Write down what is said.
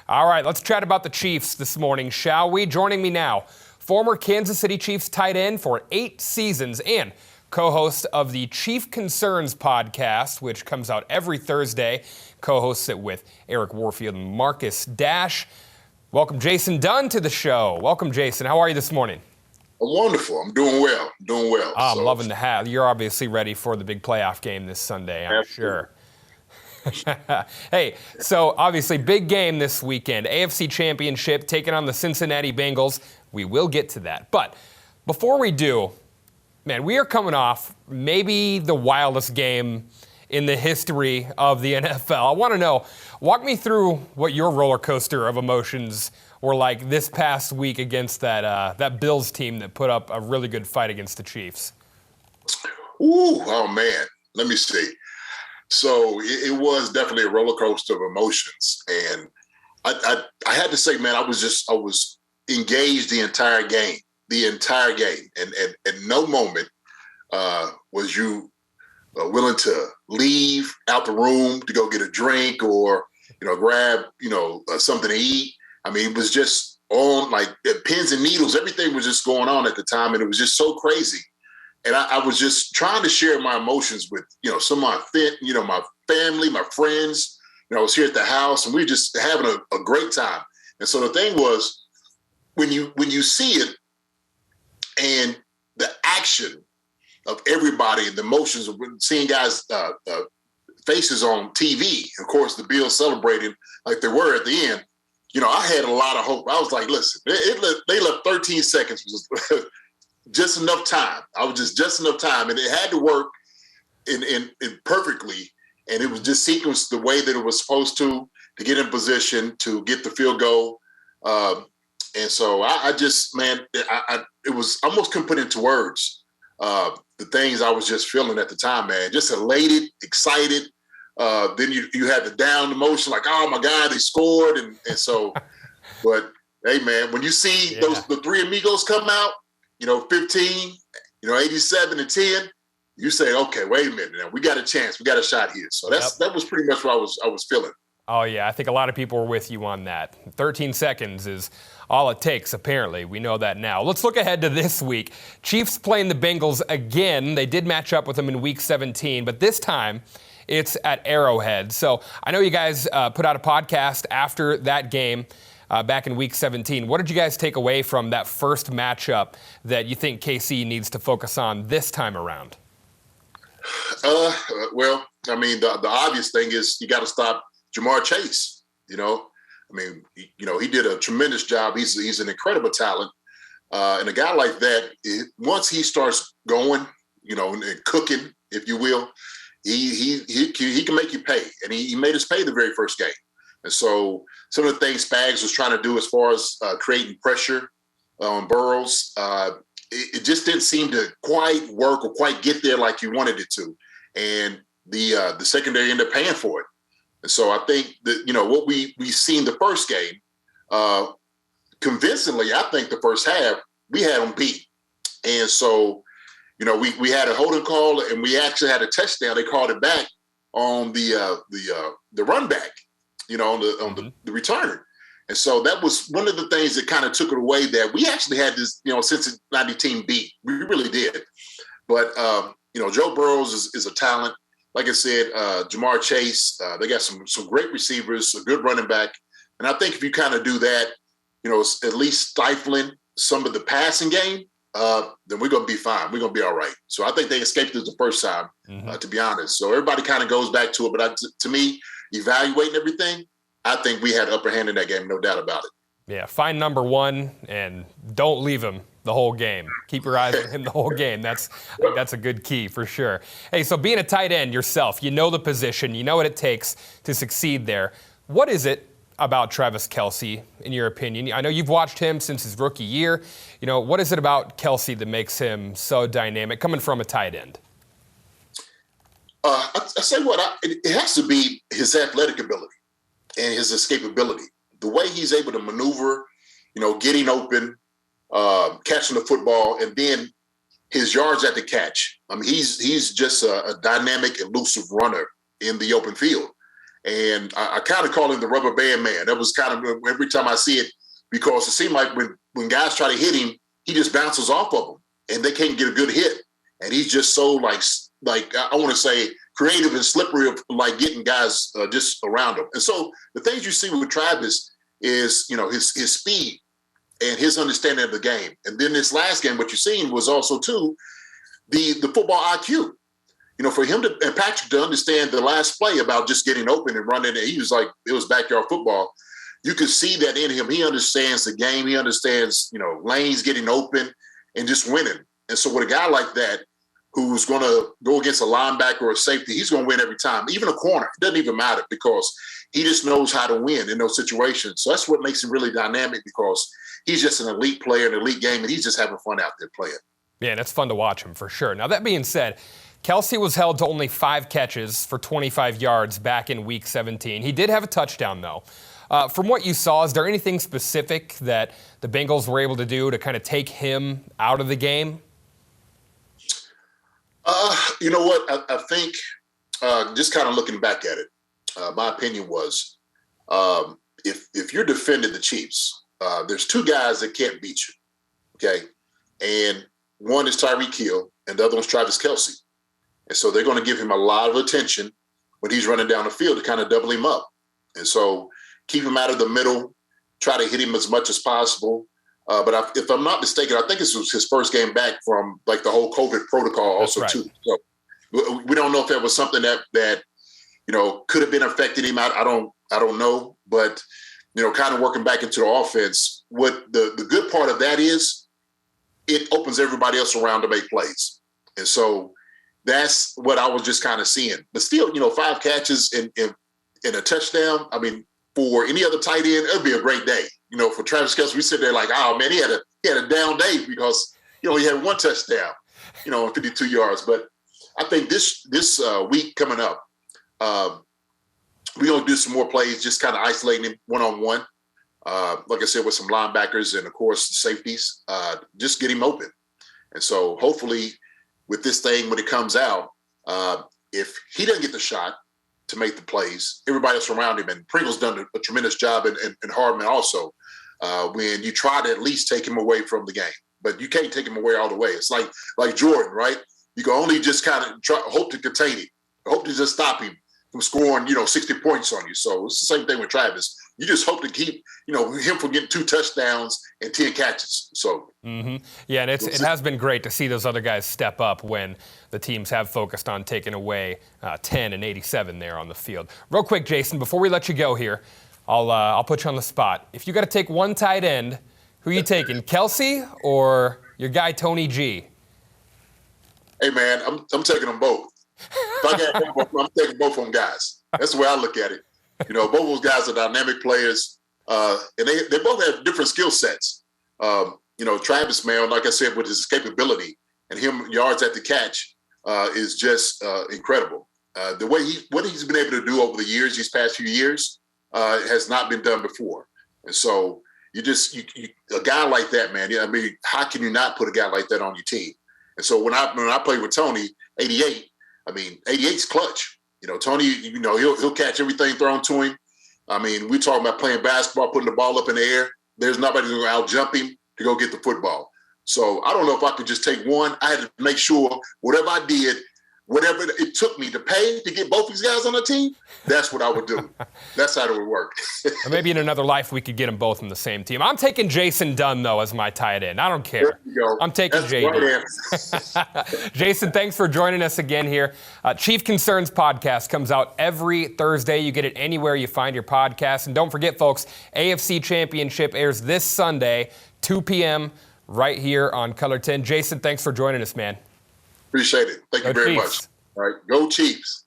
All right, let's chat about the Chiefs this morning, shall we? Joining me now, former Kansas City Chiefs tight end for 8 seasons and co-host of the Chief Concerns podcast, which comes out every Thursday. Co-hosts it with Eric Warfield and Marcus Dash. Welcome, Jason Dunn, to the show. Welcome, Jason. How are you this morning? I'm wonderful. I'm doing well. I'm loving to have. You're obviously ready for the big playoff game this Sunday, I'm sure. Hey, so obviously big game this weekend. AFC Championship taking on the Cincinnati Bengals. We will get to that. But before we do, man, we are coming off maybe the wildest game in the history of the NFL. I want to know, walk me through what your roller coaster of emotions were like this past week against that Bills team that put up a really good fight against the Chiefs. Ooh, oh man, let me see. So it was definitely a roller coaster of emotions, and I had to say, man, I was engaged the entire game, and at no moment was you willing to leave out the room to go get a drink or grab something to eat. I mean, it was just on like pins and needles. Everything was just going on at the time, and it was just so crazy. And I was just trying to share my emotions with, some of my family, my friends. I was here at the house, and we were just having a great time. And so the thing was, when you see it and the action of everybody, the emotions of seeing guys' faces on TV, of course, the Bills celebrating like they were at the end, I had a lot of hope. I was like, listen, they left 13 seconds. Just enough time. I was just enough time, and it had to work in perfectly. And it was just sequenced the way that it was supposed to get in position to get the field goal. And so I just, man, it was almost couldn't put into words the things I was just feeling at the time, man. Just elated, excited. Then you had the down emotion, like, oh my God, they scored, and so. But hey, man, when you see the three amigos come out. 15, 87 and 10, you say, okay, wait a minute. Now we got a chance. We got a shot here. So that was pretty much what I was feeling. Oh, yeah. I think a lot of people were with you on that. 13 seconds is all it takes, apparently. We know that now. Let's look ahead to this week. Chiefs playing the Bengals again. They did match up with them in Week 17, but this time it's at Arrowhead. So I know you guys put out a podcast after that game. Back in Week 17. What did you guys take away from that first matchup that you think KC needs to focus on this time around? Well, I mean, the obvious thing is you got to stop Jamar Chase. He did a tremendous job. He's an incredible talent. And a guy like that, once he starts going, and cooking, if you will, he can make you pay. And he made us pay the very first game. And so some of the things Spags was trying to do as far as creating pressure on Burrows, it just didn't seem to quite work or quite get there like you wanted it to. And the secondary ended up paying for it. And so I think that, what we seen the first game, convincingly, I think the first half, we had them beat. And so, we had a holding call, and we actually had a touchdown. They called it back on the run back. On the return. And so that was one of the things that kind of took it away, that we actually had this, Cincinnati team beat. We really did. But, Joe Burrows is a talent. Like I said, Jamar Chase, they got some great receivers, a good running back. And I think if you kind of do that, at least stifling some of the passing game, then we're going to be fine. We're going to be all right. So I think they escaped it the first time, to be honest. So everybody kind of goes back to it. But to me, evaluating everything, I think we had upper hand in that game, no doubt about it. Yeah, find number one and don't leave him the whole game. Keep your eyes on him the whole game. That's a good key for sure. Hey, so being a tight end yourself, you know the position, you know what it takes to succeed there. What is it about Travis Kelce, in your opinion? I know you've watched him since his rookie year. What is it about Kelce that makes him so dynamic, coming from a tight end? I say it has to be his athletic ability and his escapability. The way he's able to maneuver, getting open, catching the football, and then his yards at the catch. I mean, he's just a dynamic, elusive runner in the open field. And I kind of call him the rubber band man. That was kind of every time I see it, because it seemed like when guys try to hit him, he just bounces off of them and they can't get a good hit. And he's just so like I want to say creative and slippery of like getting guys just around him. And so the things you see with Travis is, his speed and his understanding of the game. And then this last game, what you're seeing was also too the football IQ. For him and Patrick to understand the last play about just getting open and running, and he was like, it was backyard football. You could see that in him. He understands the game. He understands, lanes getting open and just winning. And so with a guy like that, who's going to go against a linebacker or a safety, he's going to win every time. Even a corner, it doesn't even matter, because he just knows how to win in those situations. So that's what makes him really dynamic, because he's just an elite player, an elite game, and he's just having fun out there playing. Yeah, and it's fun to watch him for sure. Now, that being said, Kelce was held to only 5 catches for 25 yards back in Week 17. He did have a touchdown, though. From what you saw, is there anything specific that the Bengals were able to do to kind of take him out of the game? You know what? I think just kind of looking back at it, my opinion was if you're defending the Chiefs, there's 2 guys that can't beat you, okay? And one is Tyreek Hill, and the other one's Travis Kelce. And so they're going to give him a lot of attention when he's running down the field to kind of double him up. And so keep him out of the middle, try to hit him as much as possible. But if I'm not mistaken, I think this was his first game back from like the whole COVID protocol also right. too. So we don't know if that was something that could have been affecting him. I don't know. But, kind of working back into the offense, what the good part of that is, it opens everybody else around to make plays. And so that's what I was just kind of seeing. But still, 5 catches and a touchdown. I mean, for any other tight end, it'd be a great day. For Travis Kelce, we sit there like, oh man, he had a down day because he had 1 touchdown, and 52 yards. But I think this week coming up, we're gonna do some more plays, just kind of isolating him one-on-one. Like I said, with some linebackers and of course the safeties, just get him open. And so hopefully with this thing, when it comes out, if he doesn't get the shot to make the plays, everybody else around him, and Pringle's done a tremendous job, and Hardman also, when you try to at least take him away from the game. But you can't take him away all the way. It's like Jordan, right? You can only just kind of hope to contain him, hope to just stop him from scoring, 60 points on you. So it's the same thing with Travis. You just hope to keep, him from getting 2 touchdowns and 10 catches. So, Yeah, and it has been great to see those other guys step up when the teams have focused on taking away 10 and 87 there on the field. Real quick, Jason, before we let you go here, I'll put you on the spot. If you got to take one tight end, who are you taking, Kelce or your guy Tony G? Hey man, I'm taking them both. If I got both, I'm taking both of them guys. That's the way I look at it. Both of those guys are dynamic players, and they both have different skill sets. Travis, man, like I said, with his escapability and him yards at the catch, is just incredible. The way what he's been able to do over the years, these past few years, has not been done before. And so you a guy like that, man. I mean, how can you not put a guy like that on your team? And so when I played with Tony, 88, I mean, 88's clutch. Tony, he'll catch everything thrown to him. I mean, we're talking about playing basketball, putting the ball up in the air. There's nobody going to out-jump him to go get the football. So I don't know if I could just take one. I had to make sure whatever I did, whatever it took me to pay to get both these guys on the team, that's what I would do. That's how it would work. Or maybe in another life we could get them both on the same team. I'm taking Jason Dunn, though, as my tight end. I don't care. There you go. I'm taking JD. Right. Jason, thanks for joining us again here. Chief Concerns podcast comes out every Thursday. You get it anywhere you find your podcast. And don't forget, folks, AFC Championship airs this Sunday, 2 p.m., right here on Color 10. Jason, thanks for joining us, man. Appreciate it. Thank you very much. All right. Go Chiefs.